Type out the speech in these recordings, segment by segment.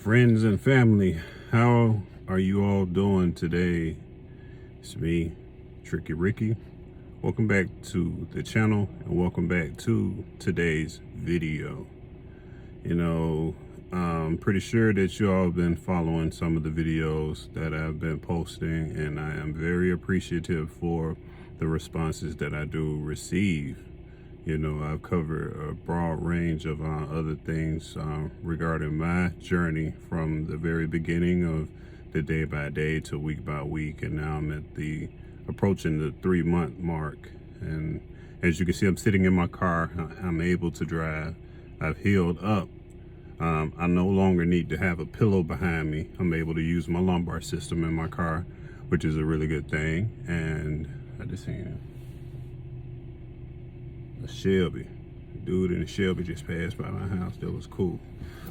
Friends and family, how are you all doing today? It's me, TrickyRicky. Welcome back to the channel and welcome back to today's video. I'm pretty sure that you all have been following some of the videos that I've been posting, and I am very appreciative for the responses that I do receive. I've covered a broad range of other things regarding my journey from the very beginning of the day by day to week by week, and now I'm at approaching the 3-month mark. And as you can see, I'm sitting in my car. I'm able to drive. I've healed up. I no longer need to have a pillow behind me. I'm able to use my lumbar system in my car, which is a really good thing. And I just seen a Shelby. Dude in a Shelby just passed by my house. That was cool.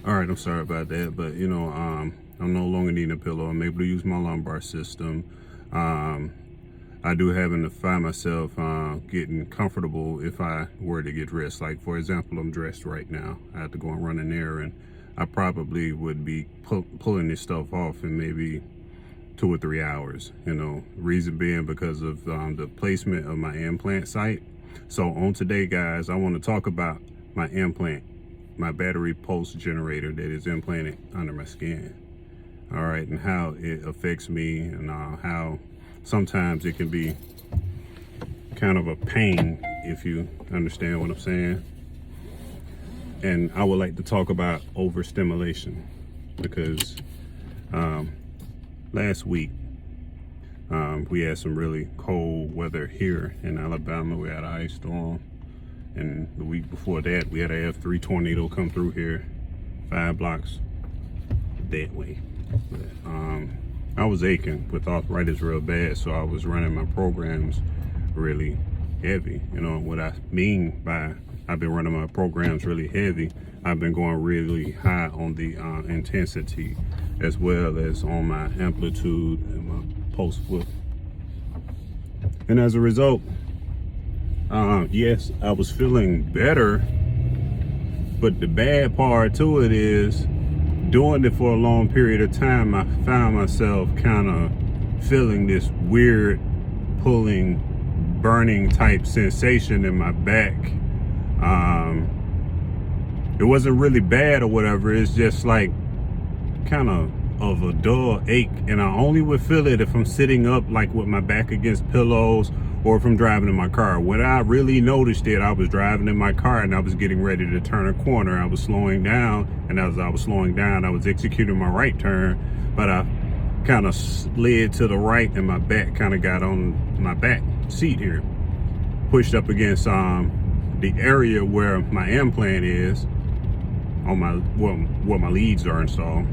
All right, I'm sorry about that, but I'm no longer needing a pillow. I'm able to use my lumbar system. I do happen to find myself getting comfortable if I were to get dressed. Like, for example, I'm dressed right now. I have to go and run an errand. I probably would be pulling this stuff off in maybe 2 or 3 hours. Reason being because of the placement of my implant site. So on today, guys, I want to talk about my implant, my battery pulse generator that is implanted under my skin. All right, and how it affects me, and how sometimes it can be kind of a pain, if you understand what I'm saying. And I would like to talk about overstimulation, because last week we had some really cold weather here in Alabama. We had an ice storm, and the week before that we had a F3 tornado come through here 5 blocks that way. But, I was aching with arthritis real bad, so I was running my programs really heavy. What I mean by I've been running my programs really heavy, I've been going really high on the intensity, as well as on my amplitude and my pulse width. And as a result, yes, I was feeling better, but the bad part to it is, doing it for a long period of time, I found myself kind of feeling this weird pulling, burning type sensation in my back. It wasn't really bad or whatever. It's just like kind of a dull ache, and I only would feel it if I'm sitting up, like with my back against pillows, or if I'm driving in my car. When I really noticed it, I was driving in my car and I was getting ready to turn a corner. I was slowing down, and as I was slowing down, I was executing my right turn, but I kind of slid to the right, and my back kind of got on my back seat here, pushed up against the area where my implant is, on my where my leads are installed,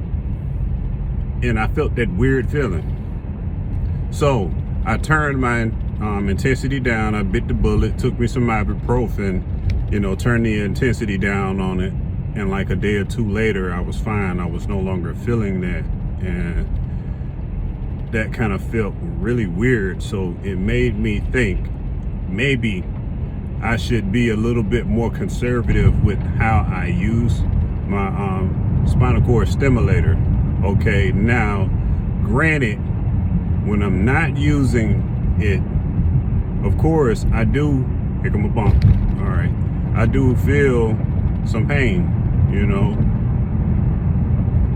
and I felt that weird feeling. So I turned my intensity down. I bit the bullet, took me some ibuprofen, turned the intensity down on it, and like a day or 2 later, I was fine. I was no longer feeling that, and that kind of felt really weird. So it made me think maybe I should be a little bit more conservative with how I use my spinal cord stimulator. Okay, now granted, when I'm not using it, of course I do, here come a bump, all right, I do feel some pain,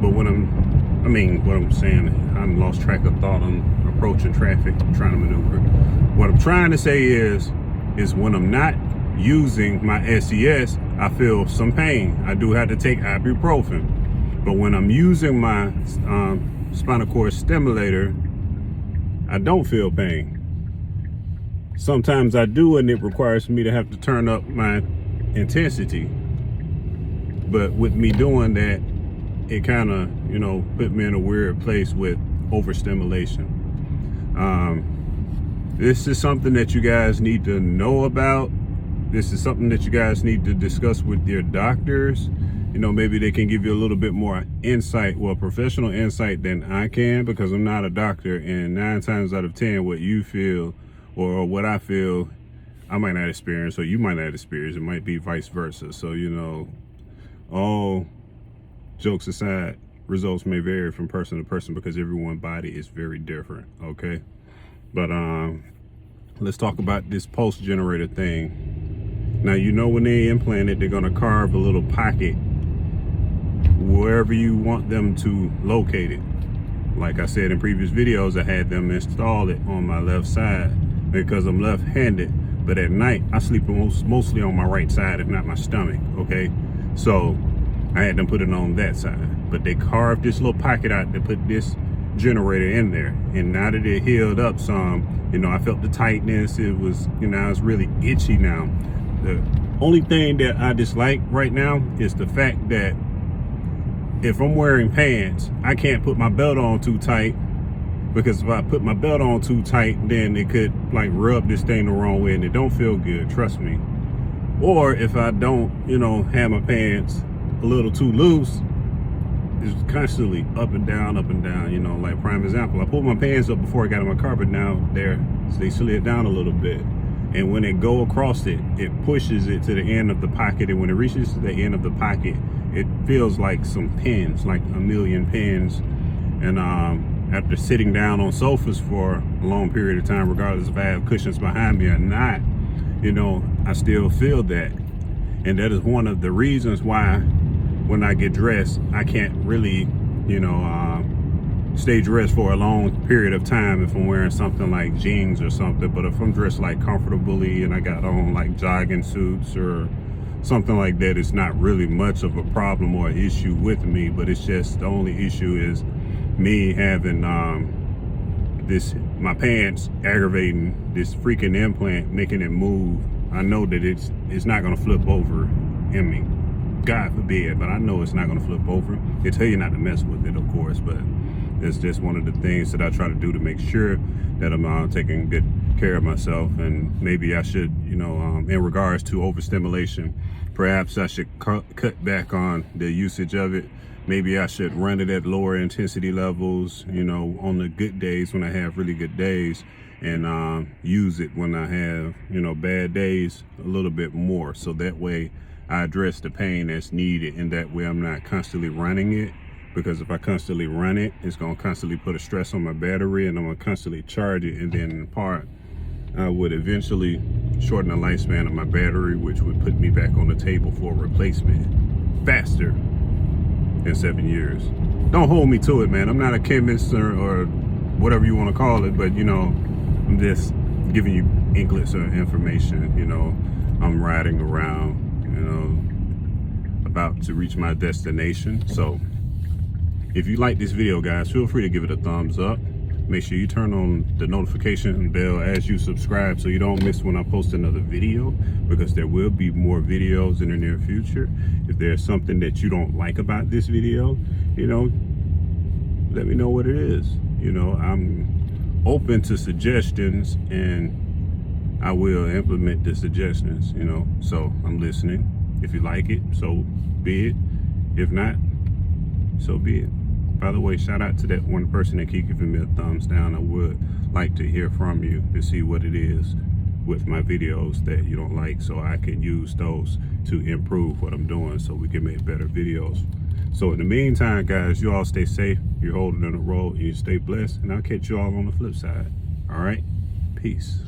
but what I'm saying, I lost track of thought. I'm approaching traffic, trying to maneuver. What I'm trying to say is when I'm not using my SCS, I feel some pain. I do have to take ibuprofen. But when I'm using my spinal cord stimulator, I don't feel pain. Sometimes I do, and it requires me to have to turn up my intensity. But with me doing that, it kind of, put me in a weird place with overstimulation. This is something that you guys need to know about. This is something that you guys need to discuss with your doctors. Maybe they can give you a little bit more insight, professional insight, than I can, because I'm not a doctor, and 9 times out of 10, what you feel or what I feel, I might not experience, or you might not experience. It might be vice versa. So, all jokes aside, results may vary from person to person because everyone's body is very different, okay? But let's talk about this pulse generator thing. Now, you know, when they implant it, they're gonna carve a little pocket wherever you want them to locate it. Like I said in previous videos, I had them install it on my left side because I'm left-handed, but at night I sleep mostly on my right side, if not my stomach, okay? So I had them put it on that side, but they carved this little pocket out to put this generator in there. And now that it healed up some, you know, I felt the tightness. It was, you know, it's really itchy now. The only thing that I dislike right now is the fact that if I'm wearing pants, I can't put my belt on too tight, because if I put my belt on too tight, then it could like rub this thing the wrong way and it don't feel good, trust me. Or if I don't, you know, have my pants a little too loose, it's constantly up and down, you know. Like prime example, I pulled my pants up before I got in my car, but now they slid down a little bit. And when it go across it, it pushes it to the end of the pocket. And when it reaches to the end of the pocket, it feels like some pins, like a million pins. And after sitting down on sofas for a long period of time, regardless if I have cushions behind me or not, you know, I still feel that. And that is one of the reasons why when I get dressed, I can't really, you know, stay dressed for a long period of time if I'm wearing something like jeans or something. But if I'm dressed like comfortably and I got on like jogging suits or something like that, it's not really much of a problem or issue with me. But it's just, the only issue is me having my pants aggravating this freaking implant, making it move. I know that it's not gonna flip over in me, God forbid, but I know it's not gonna flip over. They tell you not to mess with it, of course, but it's just one of the things that I try to do to make sure that I'm taking good care of myself. And maybe I should, you know, in regards to overstimulation, perhaps I should cut back on the usage of it. Maybe I should run it at lower intensity levels, you know, on the good days when I have really good days, and use it when I have, you know, bad days a little bit more. So that way I address the pain that's needed, and that way I'm not constantly running it. Because if I constantly run it, it's gonna constantly put a stress on my battery, and I'm gonna constantly charge it, and then in part, I would eventually shorten the lifespan of my battery, which would put me back on the table for a replacement faster than 7 years. Don't hold me to it, man. I'm not a chemist or whatever you wanna call it, but you know, I'm just giving you inklets of information. You know, I'm riding around, you know, about to reach my destination. So if you like this video, guys, feel free to give it a thumbs up. Make sure you turn on the notification bell as you subscribe so you don't miss when I post another video, because there will be more videos in the near future. If there's something that you don't like about this video, you know, let me know what it is. You know, I'm open to suggestions, and I will implement the suggestions, you know, so I'm listening. If you like it, so be it. If not, so be it. By the way, shout out to that one person that keep giving me a thumbs down. I would like to hear from you to see what it is with my videos that you don't like, so I can use those to improve what I'm doing so we can make better videos. So in the meantime, guys, you all stay safe, you're holding on the road, and you stay blessed, and I'll catch you all on the flip side. All right, peace.